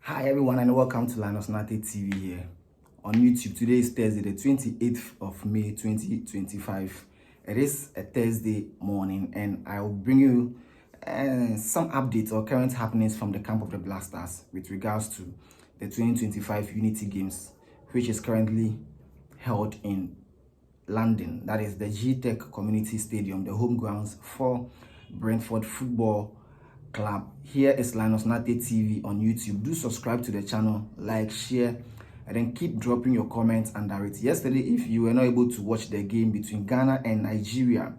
Hi everyone and welcome to Linus Nate TV here on YouTube. Today is Thursday, the 28th of May 2025. It is a Thursday morning and I will bring you some updates or current happenings from the camp of the Blasters with regards to the 2025 Unity Games, which is currently held in London. That is the G-Tech Community Stadium, the home grounds for Brentford Football Club. Here is Linus Nate TV on YouTube. Do subscribe to the channel, like, share, and then keep dropping your comments under it. Yesterday, if you were not able to watch the game between Ghana and Nigeria,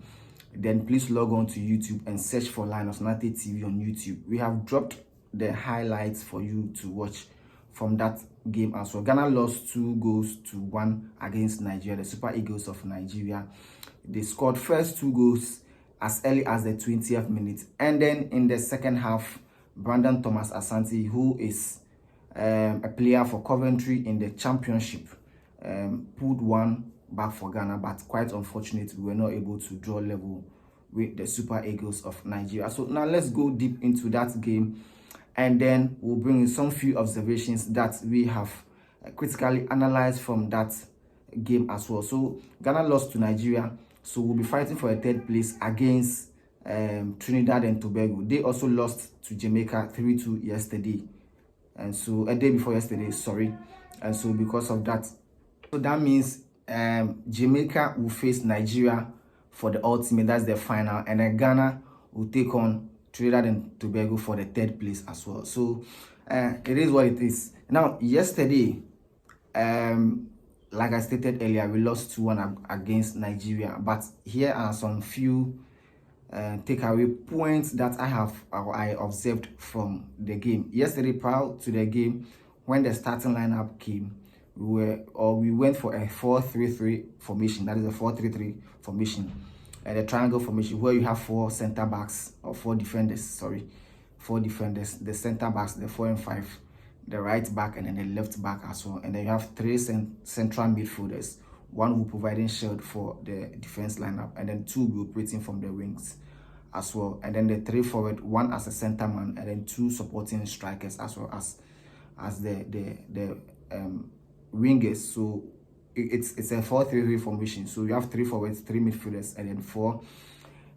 then please log on to YouTube and search for Linus Nate TV on YouTube. We have dropped the highlights for you to watch from that game as well. Ghana lost 2-1 against Nigeria, the Super Eagles of Nigeria. They scored first 2 goals as early as the 20th minute, and then in the second half, Brandon Thomas Asante, who is a player for Coventry in the Championship, pulled one back for Ghana, but quite unfortunate we were not able to draw level with the Super Eagles of Nigeria. So now let's go deep into that game, and then we'll bring in some few observations that we have critically analyzed from that game as well. So Ghana lost to Nigeria, so we'll be fighting for a third place against Trinidad and Tobago. They also lost to Jamaica 3-2 yesterday, and so a day before yesterday, sorry. And so because of that, so that means Jamaica will face Nigeria for the ultimate, that's the final, and then Ghana will take on Trinidad and Tobago for the third place as well. So it is what it is. Now yesterday, like I stated earlier, we lost 2-1 against Nigeria, but here are some few takeaway points that I observed from the game yesterday. Prior to the game, when the starting lineup came, we went for a 4-3-3 formation. That is a 4-3-3 formation, and a triangle formation where you have 4 center backs or 4 defenders. 4 defenders. The center backs, the 4 and 5. The right back and then the left back as well, and then you have 3 central midfielders, 1 who providing shield for the defense lineup, and then 2 will operating from the wings as well, and then the 3 forward, 1 as a center man, and then 2 supporting strikers as well as the wingers. So it's a 4-3-3 formation. So you have 3 forwards, 3 midfielders, and then 4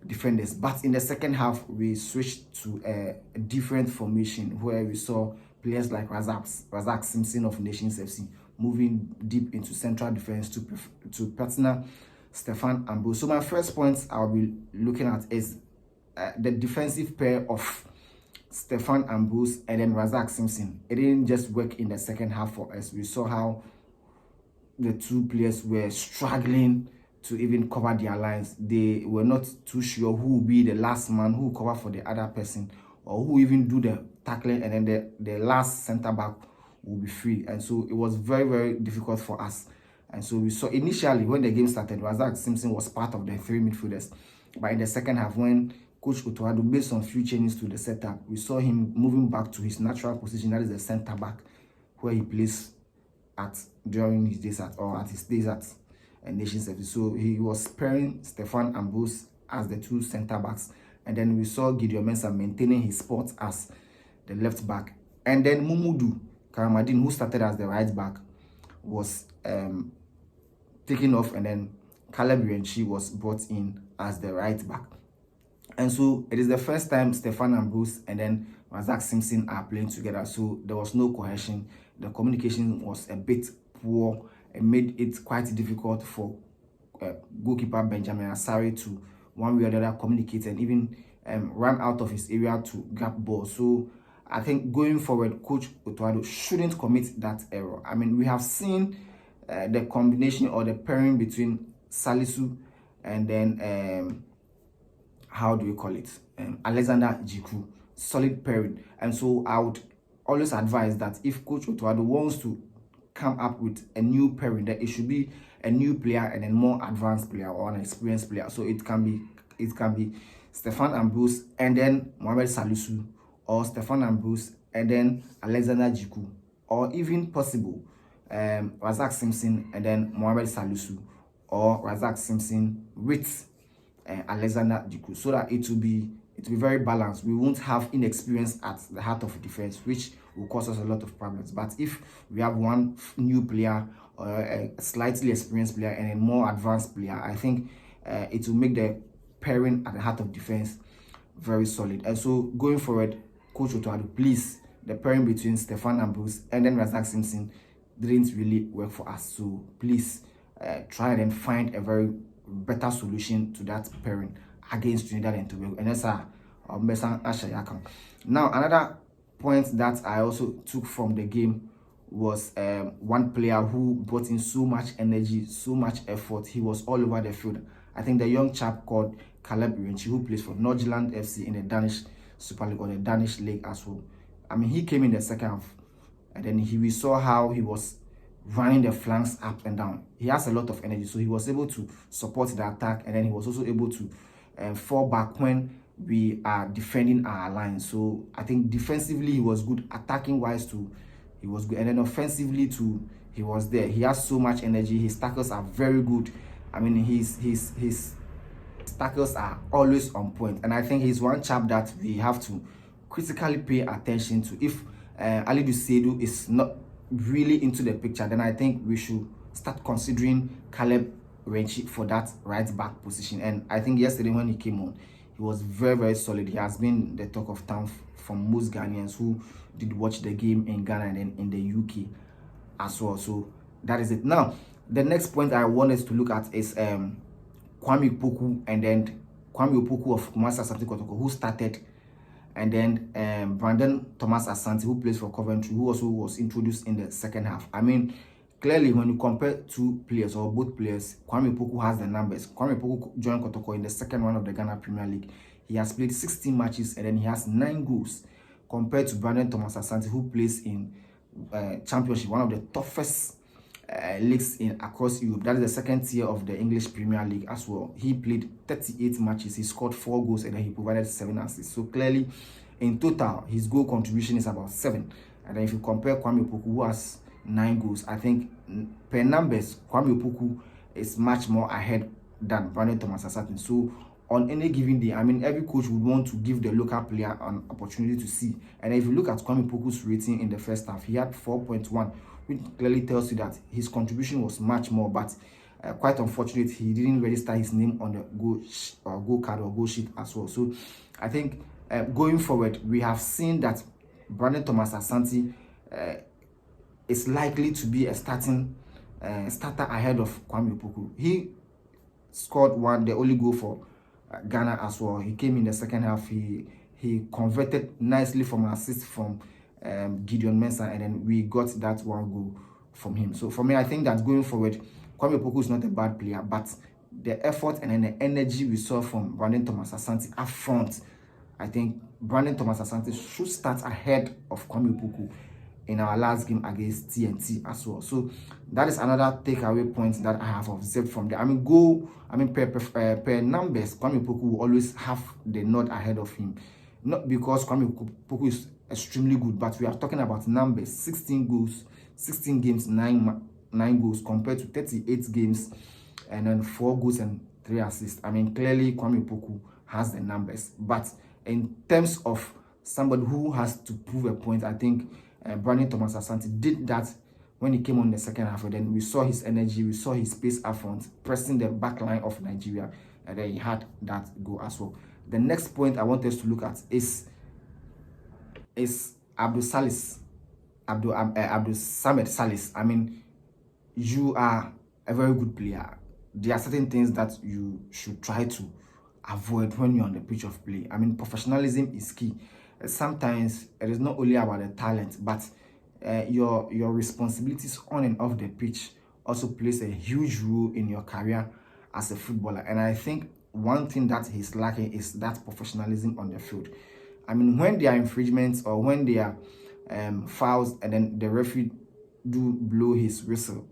defenders. But in the second half, we switched to a different formation where we saw players like Razak Simpson of Nations FC moving deep into central defense to partner Stefan Ambrose. So my first point I'll be looking at is the defensive pair of Stefan Ambrose and then Razak Simpson. It didn't just work in the second half for us. We saw how the 2 players were struggling to even cover their lines. They were not too sure who will be the last man who will cover for the other person, or who even do the tackling, and then the last center back will be free. And so it was very, very difficult for us. And so we saw initially when the game started, Razak Simpson was part of the 3 midfielders, but in the second half, when Coach Otto made some few changes to the setup, we saw him moving back to his natural position, that is the center back, where he plays at during his days at Nations FC. So he was pairing Stefan Ambrose as the 2 center backs, and then we saw Gideon Mensah maintaining his spot as the left back, and then Mumudu Karamadin, who started as the right back, was taken off, and then Caleb Rienchi was brought in as the right back. And so it is the first time Stefan Ambrose and then Razak Simpson are playing together, so there was no cohesion. The communication was a bit poor and made it quite difficult for goalkeeper Benjamin Asare to one way or the other communicate and even run out of his area to grab ball. So I think going forward, Coach Otto shouldn't commit that error. I mean, we have seen the combination or the pairing between Salisu and then how do you call it, Alexander Jiku, solid pairing. And so I would always advise that if Coach Otto wants to come up with a new pairing, that it should be a new player and a more advanced player or an experienced player. So it can be Stefan Ambrose and then Mohamed Salisu, or Stefan Ambrose and then Alexander Jiku, or even possible Razak Simpson and then Mohamed Salisu, or Razak Simpson with Alexander Jiku, so that it will be it will be very balanced. We won't have inexperience at the heart of defense, which will cause us a lot of problems. But if we have one new player or a slightly experienced player and a more advanced player, I think it will make the pairing at the heart of defense very solid. And so going forward, Coach Otto, please, the pairing between Stefan Ambrose and then Razak Simpson didn't really work for us. So please try and find a very better solution to that pairing against Trinidad and Tobago. And that's now another point that I also took from the game was one player who brought in so much energy, so much effort. He was all over the field. I think the young chap called Caleb Irenchi, who plays for Nordsjælland FC in the Danish Super League or the Danish League as well. I mean, he came in the second half, and then we saw how he was running the flanks up and down. He has a lot of energy, so he was able to support the attack, and then he was also able to fall back when we are defending our line. So I think defensively he was good, attacking wise too he was good, and then offensively too he was there. He has so much energy. His tackles are very good. I mean, his tackles are always on point, and I think he's one chap that we have to critically pay attention to. If Ali Dusedu is not really into the picture, then I think we should start considering Caleb Irenchi for that right back position. And I think yesterday when he came on, he was very, very solid. He has been the talk of town from most Ghanaians who did watch the game in Ghana and then in the UK as well. So that is it. Now, the next point I wanted to look at is Kwame Opoku, and then Kwame Opoku of Kumasi Asante Kotoko, who started, and then Brandon Thomas Asante, who plays for Coventry, who also was introduced in the second half. I mean, clearly when you compare two players or both players, Kwame Opoku has the numbers. Kwame Opoku joined Kotoko in the second round of the Ghana Premier League. He has played 16 matches and then he has 9 goals, compared to Brandon Thomas Asante, who plays in Championship, one of the toughest leagues across Europe. That is the second tier of the English Premier League as well. He played 38 matches, he scored 4 goals, and then he provided 7 assists. So clearly, in total, his goal contribution is about 7. And then if you compare Kwame Opoku, who has 9 goals, I think per numbers, Kwame Opoku is much more ahead than Brandon Thomas Asante. So on any given day, I mean, every coach would want to give the local player an opportunity to see. And if you look at Kwame Opoku's rating in the first half, he had 4.1, which clearly tells you that his contribution was much more. But quite unfortunate, he didn't register his name on the goal card or goal sheet as well. So I think going forward, we have seen that Brandon Thomas Asante is likely to be a starter ahead of Kwame Opoku. He scored the only goal for Ghana as well. He came in the second half. He converted nicely from an assist from Gideon Mensah, and then we got that 1 goal from him. So for me, I think that going forward, Kwame Opoku is not a bad player, but the effort and then the energy we saw from Brandon Thomas Asante up front, I think Brandon Thomas Asante should start ahead of Kwame Opoku in our last game against TNT as well. So that is another takeaway point that I have observed from there. I mean, per numbers, Kwame Opoku will always have the nod ahead of him. Not because Kwame Opoku is extremely good, but we are talking about numbers. 16 goals, 16 games, 9 goals, compared to 38 games and then 4 goals and 3 assists. I mean, clearly Kwame Opoku has the numbers. But in terms of somebody who has to prove a point, I think Brandon Thomas Asante did that when he came on the second half. And then we saw his energy, we saw his pace up front, pressing the back line of Nigeria, and then he had that goal as well. The next point I want us to look at is Abdul Samed Salis. I mean, you are a very good player. There are certain things that you should try to avoid when you're on the pitch of play. I mean, professionalism is key. Sometimes it is not only about the talent, but your responsibilities on and off the pitch also plays a huge role in your career as a footballer. And I think one thing that he's lacking is that professionalism on the field. I mean, when there are infringements or when there are fouls and then the referee do blow his whistle,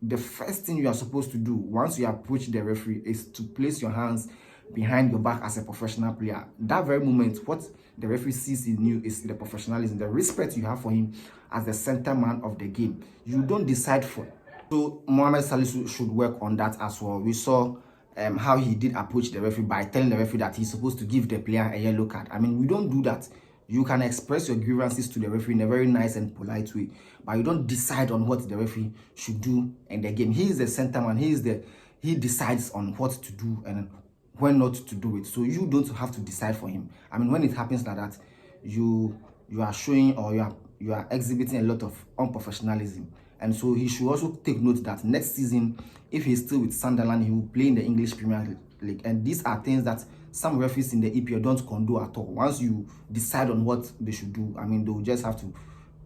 the first thing you are supposed to do once you approach the referee is to place your hands behind your back as a professional player. That very moment, what the referee sees in you is the professionalism, the respect you have for him as the center man of the game. You don't decide for. So Mohamed Salisu should work on that as well. We saw how he did approach the referee by telling the referee that he's supposed to give the player a yellow card. I mean, we don't do that. You can express your grievances to the referee in a very nice and polite way, but you don't decide on what the referee should do in the game. He is the center man. He decides on what to do and when not to do it. So you don't have to decide for him. I mean, when it happens like that, you are showing, or you are exhibiting a lot of unprofessionalism. And so he should also take note that next season, if he's still with Sunderland, he will play in the English Premier League. And these are things that some referees in the EPL don't condone at all. Once you decide on what they should do, I mean, they'll just have to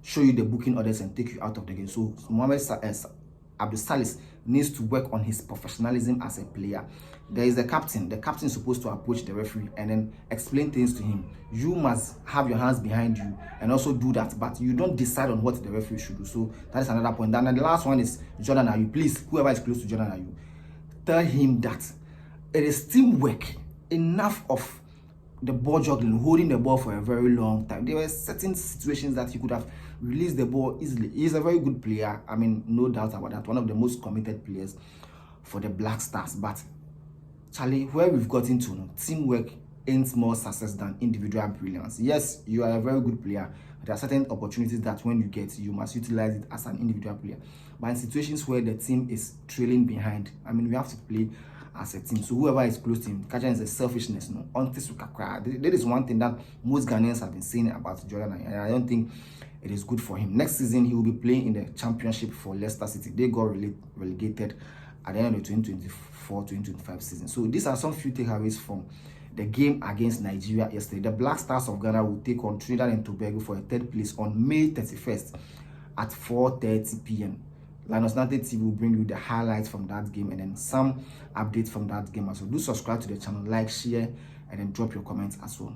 show you the booking orders and take you out of the game. So Mohamed Abdul Salis needs to work on his professionalism as a player. There is the captain. The captain is supposed to approach the referee and then explain things to him. You must have your hands behind you and also do that, but you don't decide on what the referee should do. So that is another point. And then the last one is Jordan Ayew. Please, whoever is close to Jordan Ayew, tell him that it is teamwork. Enough of the ball juggling, holding the ball for a very long time. There were certain situations that he could have released the ball easily. He's a very good player. I mean, no doubt about that. One of the most committed players for the Black Stars. But Charlie, where we've gotten to, teamwork ain't more success than individual brilliance. Yes, you are a very good player. There are certain opportunities that when you get, you must utilize it as an individual player. But in situations where the team is trailing behind, I mean, we have to play as a team. So whoever is close to him, catching is a selfishness. That is one thing that most Ghanaians have been saying about Jordan, and I don't think it is good for him. Next season, he will be playing in the championship for Leicester City. They got relegated at the end of the 2024-2025 season. So these are some few takeaways from the game against Nigeria yesterday. The Black Stars of Ghana will take on Trinidad and Tobago for a third place on May 31st at 4:30 p.m. Linus United TV will bring you the highlights from that game and then some updates from that game as well. Do subscribe to the channel, like, share, and then drop your comments as well.